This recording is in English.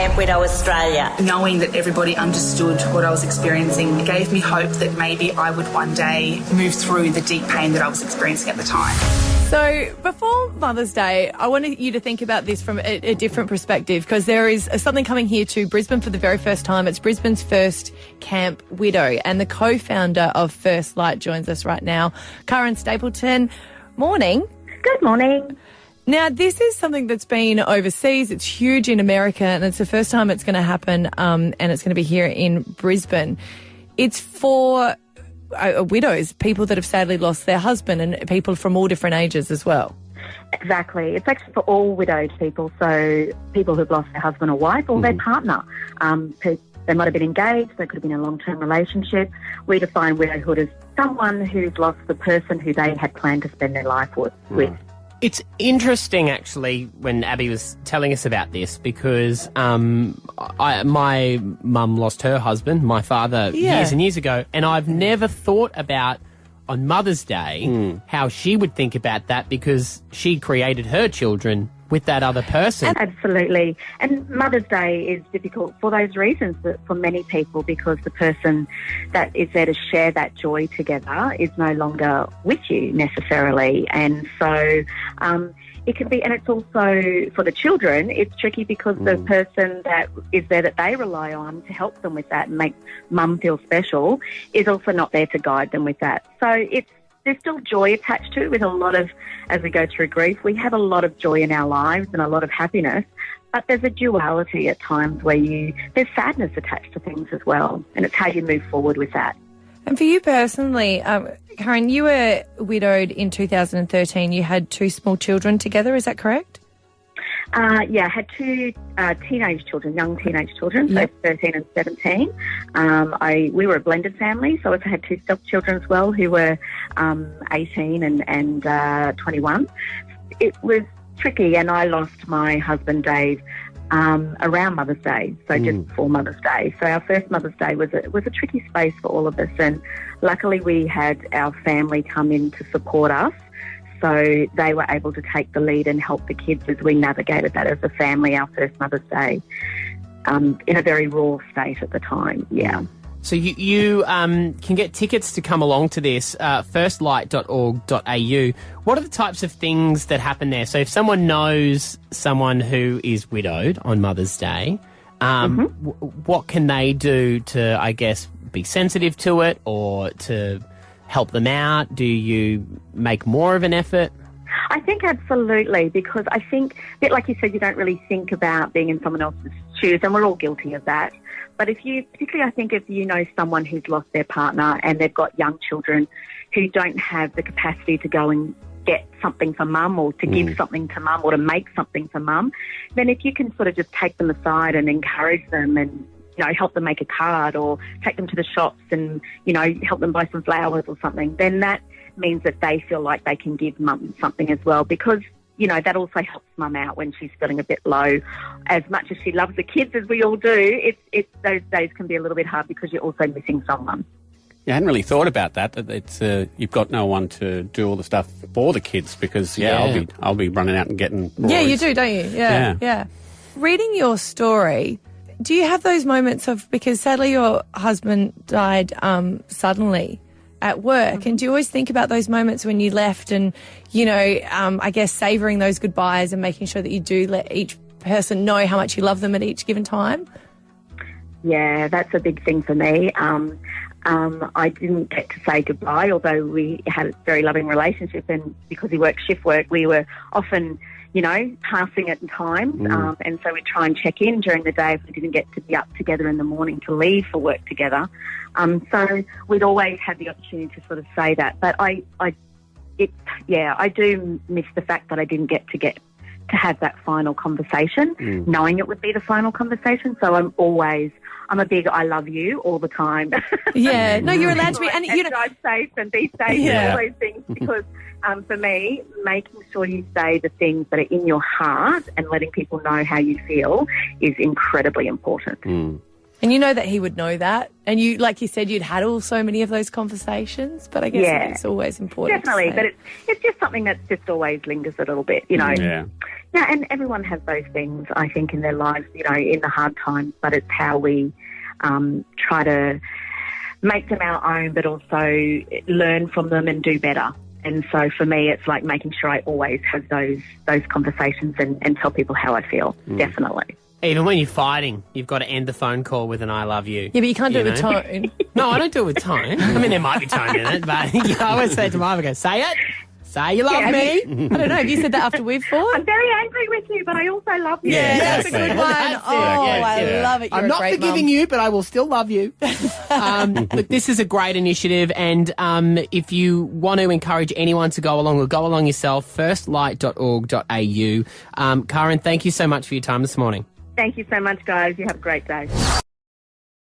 Camp Widow Australia. Knowing that everybody understood what I was experiencing gave me hope that maybe I would one day move through the deep pain that I was experiencing at the time. So before Mother's Day, I wanted you to think about this from a different perspective, because there is something coming here to Brisbane for the very first time. It's Brisbane's first Camp Widow, and the co-founder of First Light joins us right now. Carren Stapleton, morning. Good morning. Now, this is something that's been overseas. It's huge in America, and it's the first time it's going to happen, and it's going to be here in Brisbane. It's for widows, people that have sadly lost their husband, and people from all different ages as well. Exactly. It's actually for all widowed people, so people who've lost their husband or wife or their partner. They might have been engaged, they could have been in a long-term relationship. We define widowhood as someone who's lost the person who they had planned to spend their life with. It's interesting, actually, when Abby was telling us about this, because my mum lost her husband, my father, years and years ago, and I've never thought about, on Mother's Day, how she would think about that, because she created her children with that other person. Absolutely. And Mother's Day is difficult for those reasons for many people, because the person that is there to share that joy together is no longer with you necessarily. And so it can be, and it's also for the children, it's tricky because the person that is there that they rely on to help them with that and make mum feel special is also not there to guide them with that. So there's still joy attached to it with a lot of, as we go through grief, we have a lot of joy in our lives and a lot of happiness, but there's a duality at times where there's sadness attached to things as well, and it's how you move forward with that. And for you personally, Carren, you were widowed in 2013. You had 2 small children together, is that correct? Yeah, I had 2 teenage children, young teenage children, so 13 and 17. We were a blended family, so I also had 2 stepchildren as well who were 18 and 21. It was tricky, and I lost my husband, Dave, around Mother's Day, so just before Mother's Day. So our first Mother's Day was a tricky space for all of us, and luckily we had our family come in to support us. So they were able to take the lead and help the kids as we navigated that as a family, our first Mother's Day, in a very raw state at the time, So you can get tickets to come along to this, firstlight.org.au. What are the types of things that happen there? So if someone knows someone who is widowed on Mother's Day, what can they do to, I guess, be sensitive to it or to help them out? Do you make more of an effort? I think absolutely, because I think, a bit like you said, you don't really think about being in someone else's shoes, and we're all guilty of that. But particularly I think if you know someone who's lost their partner and they've got young children who don't have the capacity to go and get something for mum or to give something to mum or to make something for mum, then if you can sort of just take them aside and encourage them and help them make a card or take them to the shops and, help them buy some flowers or something, then that means that they feel like they can give mum something as well, because, that also helps mum out when she's feeling a bit low. As much as she loves the kids, as we all do, those days can be a little bit hard because you're also missing someone. I hadn't really thought about that it's you've got no one to do all the stuff for the kids, because, I'll be running out and getting Rory's. Yeah, you do, don't you? Yeah. Reading your story, do you have those moments of, because sadly your husband died suddenly at work, and do you always think about those moments when you left and, I guess savouring those goodbyes and making sure that you do let each person know how much you love them at each given time? Yeah, that's a big thing for me. I didn't get to say goodbye, although we had a very loving relationship, and because he worked shift work, we were often passing at times, and so we'd try and check in during the day if we didn't get to be up together in the morning to leave for work together. So we'd always have the opportunity to sort of say that. But I do miss the fact that I didn't get to have that final conversation, knowing it would be the final conversation. So I'm a big I love you all the time. Yeah, no, you're allowed to be. And drive safe and be safe and all those things, because for me, making sure you say the things that are in your heart and letting people know how you feel is incredibly important. And you know that he would know that. And you, like you said, you'd had so many of those conversations, but I guess it's always important. Definitely, but it's just something that just always lingers a little bit, you know. Yeah. Yeah, and everyone has those things, I think, in their lives, you know, in the hard times, but it's how we try to make them our own, but also learn from them and do better. And so for me, it's like making sure I always have those conversations and tell people how I feel, definitely. Even when you're fighting, you've got to end the phone call with an I love you. Yeah, but you can't do it with tone. No, I don't do it with tone. I mean, there might be tone in it, but I always say to my mother, say it. Say you love me. I don't know. Have you said that after we've fought? I'm very angry with you, but I also love you. Yeah, that's a good one. I love it. You're I'm not forgiving you, but I will still love you. Look, this is a great initiative, and if you want to encourage anyone to go along, or go along yourself, firstlight.org.au. Carren, thank you so much for your time this morning. Thank you so much, guys. You have a great day.